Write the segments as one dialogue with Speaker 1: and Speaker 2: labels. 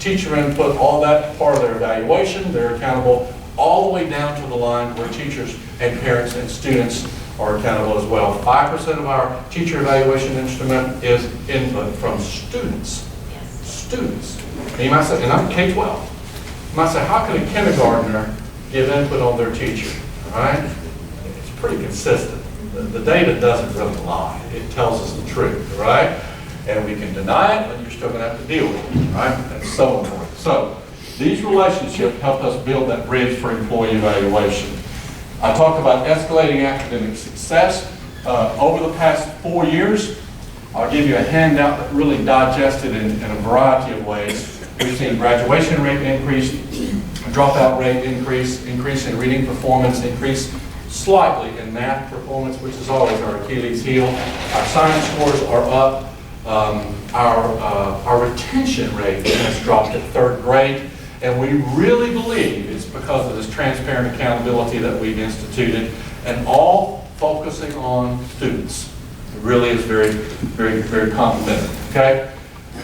Speaker 1: teacher input, all that part of their evaluation. They're accountable all the way down to the line where teachers and parents and students are accountable as well. 5% of our teacher evaluation instrument is input from students. Students. And you might say, and I'm K-12. You might say, how can a kindergartner give input on their teacher? All right? It's pretty consistent. The data doesn't really lie. It tells us the truth, right? And we can deny it, but you're still going to have to deal with it, right? That's so important. So these relationships help us build that bridge for employee evaluation. I talk about escalating academic success. Over the past 4 years, I'll give you a handout that really digested in a variety of ways. We've seen graduation rate increase, dropout rate increase in reading performance, increase slightly in math performance, which is always our Achilles heel. Our science scores are up. Our retention rate has dropped at 3rd grade, and we really believe it's because of this transparent accountability that we've instituted, and all focusing on students. It really is very, very, very complimentary, okay?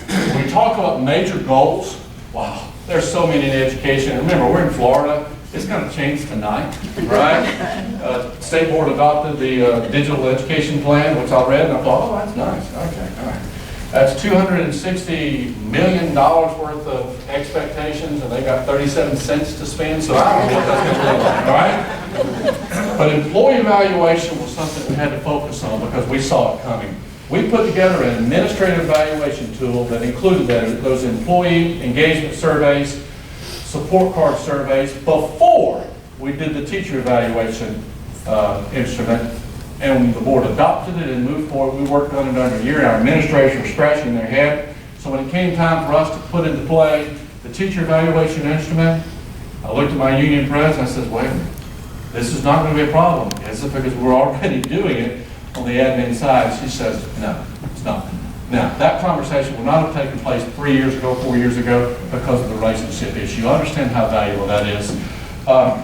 Speaker 1: When we talk about major goals, wow, there's so many in education. Remember, we're in Florida. It's going to change tonight, right? State Board adopted the digital education plan, which I read, and I thought, oh, that's nice. Okay, all right. That's $260 million worth of expectations, and they got 37 cents to spend, so I don't know what that's going to look like, right? But employee evaluation was something we had to focus on because we saw it coming. We put together an administrative evaluation tool that included those employee engagement surveys, support card surveys, before we did the teacher evaluation instrument. And the board adopted it and moved forward. We worked on it under a year, and our administrators were scratching their head. So when it came time for us to put into play the teacher evaluation instrument, I looked at my union president and I said, wait a minute, this is not going to be a problem, is it? Because we're already doing it on the admin side. She says, no, it's not. Now, that conversation would not have taken place 3 years ago, 4 years ago, because of the relationship issue. You understand how valuable that is.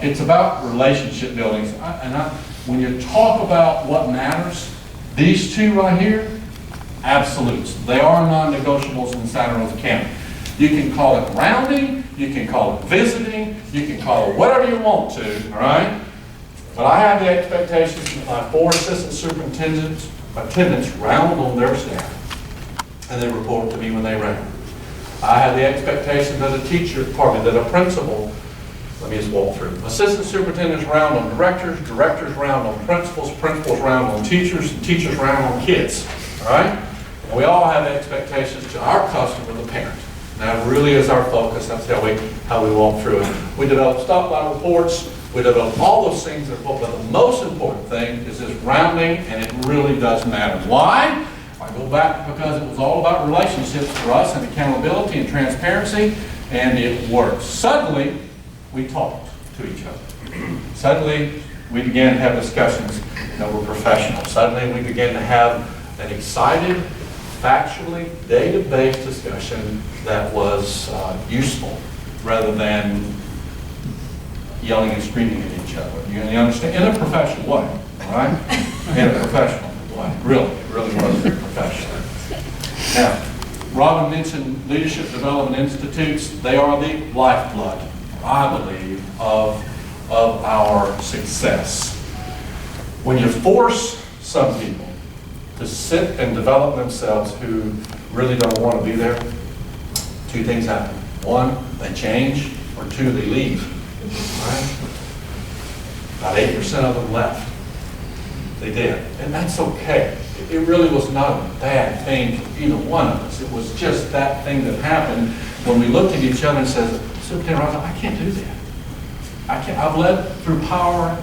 Speaker 1: It's about relationship building. When you talk about what matters, these two right here, absolutes. They are non-negotiables in Santa Rosa County. You can call it rounding, you can call it visiting, you can call it whatever you want to, all right? But I have the expectations that my 4 assistant superintendents round on their staff, and they report to me when they round. I have the expectation that that a principal, let me just walk through. Assistant superintendents round on directors, directors round on principals, principals round on teachers, and teachers round on kids, all right? And we all have expectations to our customer, the parent. That really is our focus. That's how we walk through it. We develop stop-line reports. We develop all those things that are important. But the most important thing is this rounding, and it really does matter. Why? I go back because it was all about relationships for us and accountability and transparency, and it worked. Suddenly, we talked to each other. Suddenly, we began to have discussions that were professional. Suddenly, we began to have an excited, factually, data-based discussion that was useful rather than yelling and screaming at each other. You understand? In a professional way, all right? In a professional way. Really, it really was very professional. Now, Robin mentioned leadership development institutes. They are the lifeblood, I believe, of our success. When you force some people to sit and develop themselves who really don't want to be there, 2 things happen. 1, they change, or 2, they leave. Right? About 8% of them left. They did. And that's okay. It really was not a bad thing for either one of us. It was just that thing that happened when we looked at each other and said, Superintendent Rosa, I can't do that. I've led through power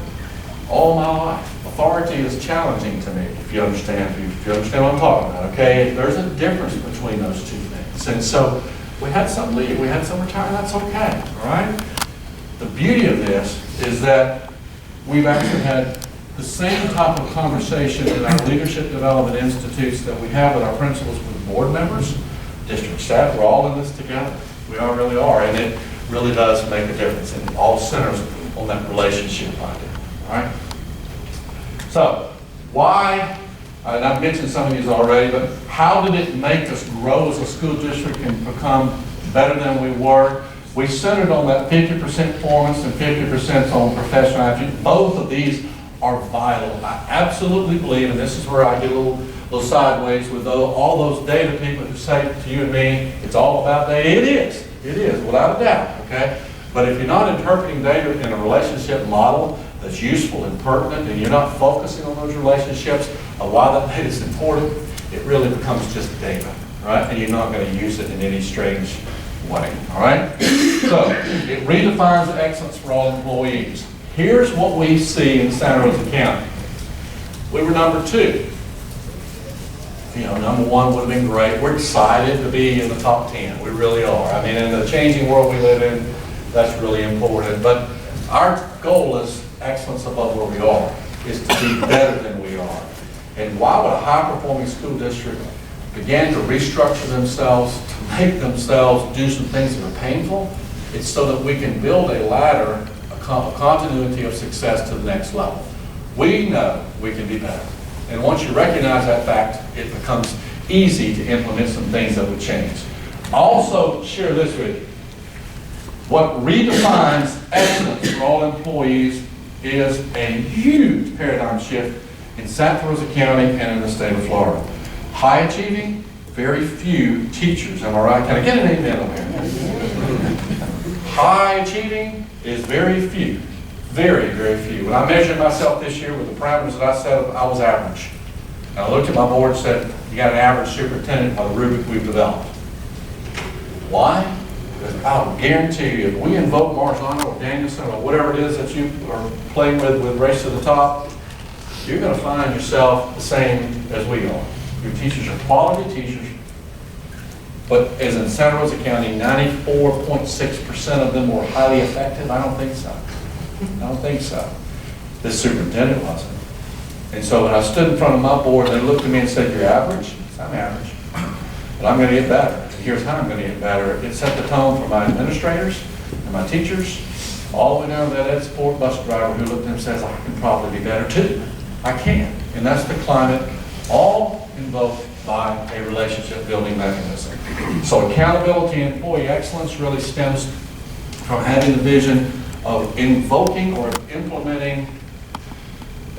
Speaker 1: all my life. Authority is challenging to me, if you understand what I'm talking about, okay? There's a difference between those 2 things. And so we had some leave, we had some retire, that's okay, all right? The beauty of this is that we've actually had the same type of conversation in our leadership development institutes that we have with our principals, with board members, district staff. We're all in this together. We all really are, and it really does make a difference. And it all centers on that relationship idea, all right? So, why, and I've mentioned some of these already, but how did it make us grow as a school district and become better than we were. We centered on that 50% performance and 50% on professional attitude. Both of these are vital. I absolutely believe, and this is where I get a little sideways with all those data people who say to you and me, it's all about data. It is, without a doubt, okay? But if you're not interpreting data in a relationship model that's useful and pertinent, and you're not focusing on those relationships of why that data is important, it really becomes just data, right? And you're not going to use it in any strange way, all right? So, it redefines excellence for all employees. Here's what we see in Santa Rosa County. We were number 2. You know, number 1 would have been great. We're excited to be in the top 10. We really are. I mean, in the changing world we live in, that's really important. But our goal is excellence above where we are, is to be better than we are. And why would a high-performing school district begin to restructure themselves, to make themselves do some things that are painful? It's so that we can build a ladder, a continuity of success to the next level. We know we can be better. And once you recognize that fact, it becomes easy to implement some things that would change. I'll also share this with you. What redefines excellence for all employees is a huge paradigm shift in Santa Rosa County and in the state of Florida. High achieving, very few teachers, am I right? Can I get an amen over here? High achieving is very few. Very, very few. When I measured myself this year with the parameters that I set, I was average. And I looked at my board and said, you got an average superintendent by the rubric we've developed. Why? Because I'll guarantee you, if we invoke Marzano or Danielson or whatever it is that you are playing with Race to the Top, you're going to find yourself the same as we are. Your teachers are quality teachers, but as in Santa Rosa County, 94.6% of them were highly effective. I don't think so. I don't think so. This superintendent wasn't. And so when I stood in front of my board, they looked at me and said, you're average? I'm average. But I'm going to get better. And here's how I'm going to get better. It set the tone for my administrators and my teachers, all the way down to that ed support bus driver who looked at him and says, I can probably be better too. I can. And that's the climate, all invoked by a relationship building mechanism. So accountability and employee excellence really stems from having the vision of invoking or implementing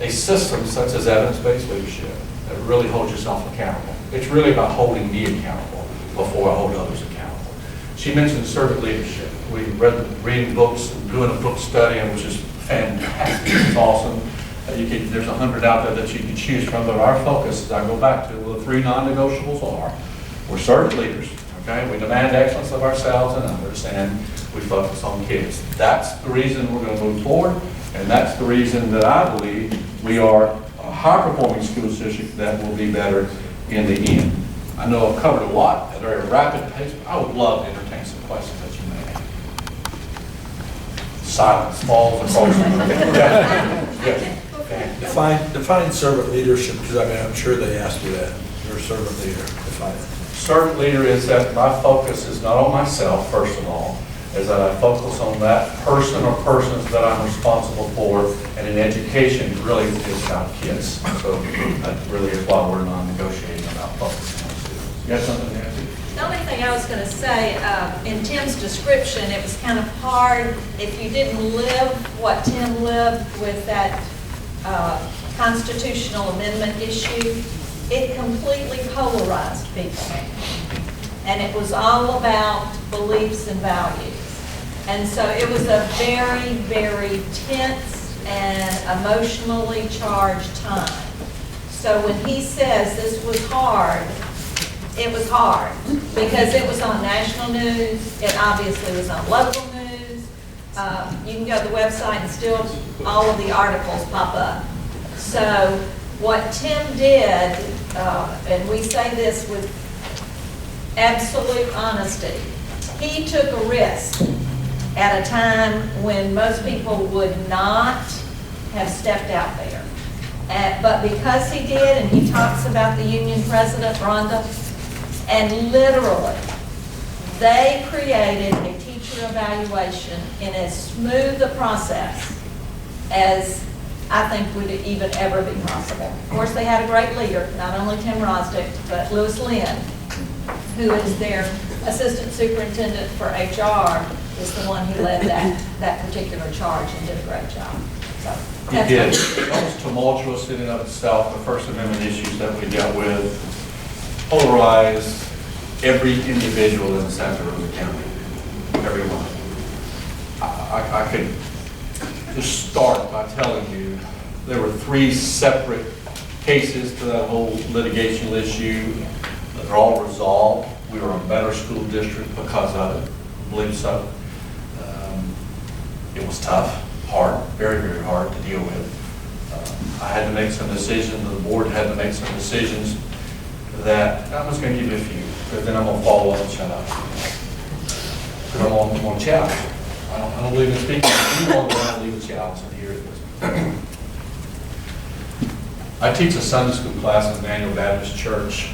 Speaker 1: a system such as evidence-based leadership that really holds yourself accountable. It's really about holding me accountable before I hold others accountable. She mentioned servant leadership. We reading books and doing a book study, which is fantastic. It's awesome. There's 100 out there that you can choose from, but our focus, as I go back to, the 3 non-negotiables are, we're servant leaders, okay? We demand excellence of ourselves and others, and we focus on kids. That's the reason we're going to move forward, and that's the reason that I believe we are a high-performing school district that will be better in the end. I know I've covered a lot at a very rapid pace, but I would love to entertain some questions that you may have. Silence falls across the room. Yes.
Speaker 2: Define servant leadership, because I mean, I'm sure they asked you that. You're a servant leader. Define it.
Speaker 1: Servant leader is that my focus is not on myself, first of all, is that I focus on that person or persons that I'm responsible for, and in education, it really is about kids. So that really is why we're non-negotiating about focusing on students. You got something there?
Speaker 3: The only thing I was going to say, in Tim's description, it was kind of hard if you didn't live what Tim lived with that constitutional amendment issue. It completely polarized people. And it was all about beliefs and values. And so it was a very, very tense and emotionally charged time. So when he says this was hard, it was hard because it was on national news. It obviously was on local news. You can go to the website and still all of the articles pop up. So what Tim did, and we say this with absolute honesty, he took a risk at a time when most people would not have stepped out there. But because he did, and he talks about the union president, Rhonda, and literally, they created a teacher evaluation in as smooth a process as I think would even ever be possible. Of course, they had a great leader, not only Tim Wyrosdick, but Lewis Lynn, who is their assistant superintendent for HR is the one who led that particular charge and did a great job. So
Speaker 1: He
Speaker 3: that's
Speaker 1: did.
Speaker 3: what-
Speaker 1: It was tumultuous in and of itself, the First Amendment issues that we dealt with polarized every individual in Santa Rosa County, everyone. I could just start by telling you, there were 3 separate cases to that whole litigational issue. They're all resolved. We were a better school district because of it, I believe so. It was tough, hard, very, very hard to deal with. I had to make some decisions, the board had to make some decisions that, I'm just going to give you a few, but then I'm going to follow up and shut up. Because I'm on challenge. I don't believe in speaking too long, but I don't leave a challenge, and here it is. I teach a Sunday school class at Emmanuel Baptist Church.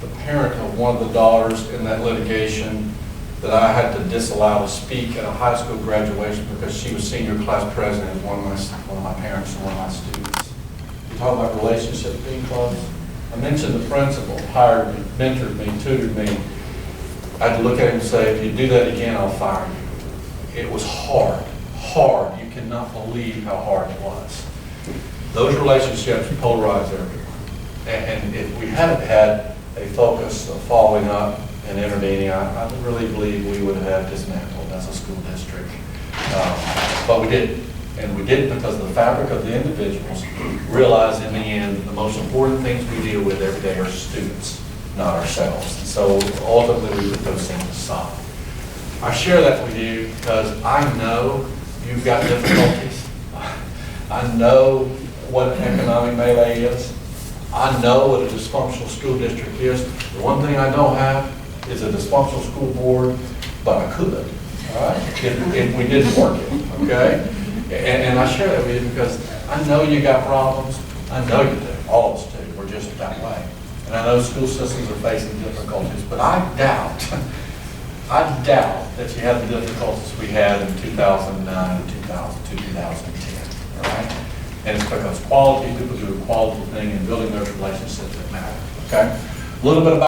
Speaker 1: The parent of one of the daughters in that litigation that I had to disallow to speak at a high school graduation because she was senior class president of one of my parents and one of my students. You talk about relationships being close. I mentioned the principal hired me, mentored me, tutored me. I had to look at him and say, if you do that again, I'll fire you. It was hard, hard. You cannot believe how hard it was. Those relationships polarize everyone. And if we hadn't had a focus of following up and intervening, I really believe we would have dismantled as a school district. But we didn't. And we didn't because the fabric of the individuals realized in the end the most important things we deal with every day are students, not ourselves. And so ultimately we put those things aside. I share that with you because I know you've got difficulties. I know what an economic melee is. I know what a dysfunctional school district is. The one thing I don't have is a dysfunctional school board, but I could, all right, if we didn't work it, okay? And I share that with you because I know you got problems. I know you do. All of us do. We're just that way. And I know school systems are facing difficulties, but I doubt that you had the difficulties we had in 2009, 2002, 2010, all right? And it's because quality, people do a quality thing and building those relationships that matter, okay? A little bit about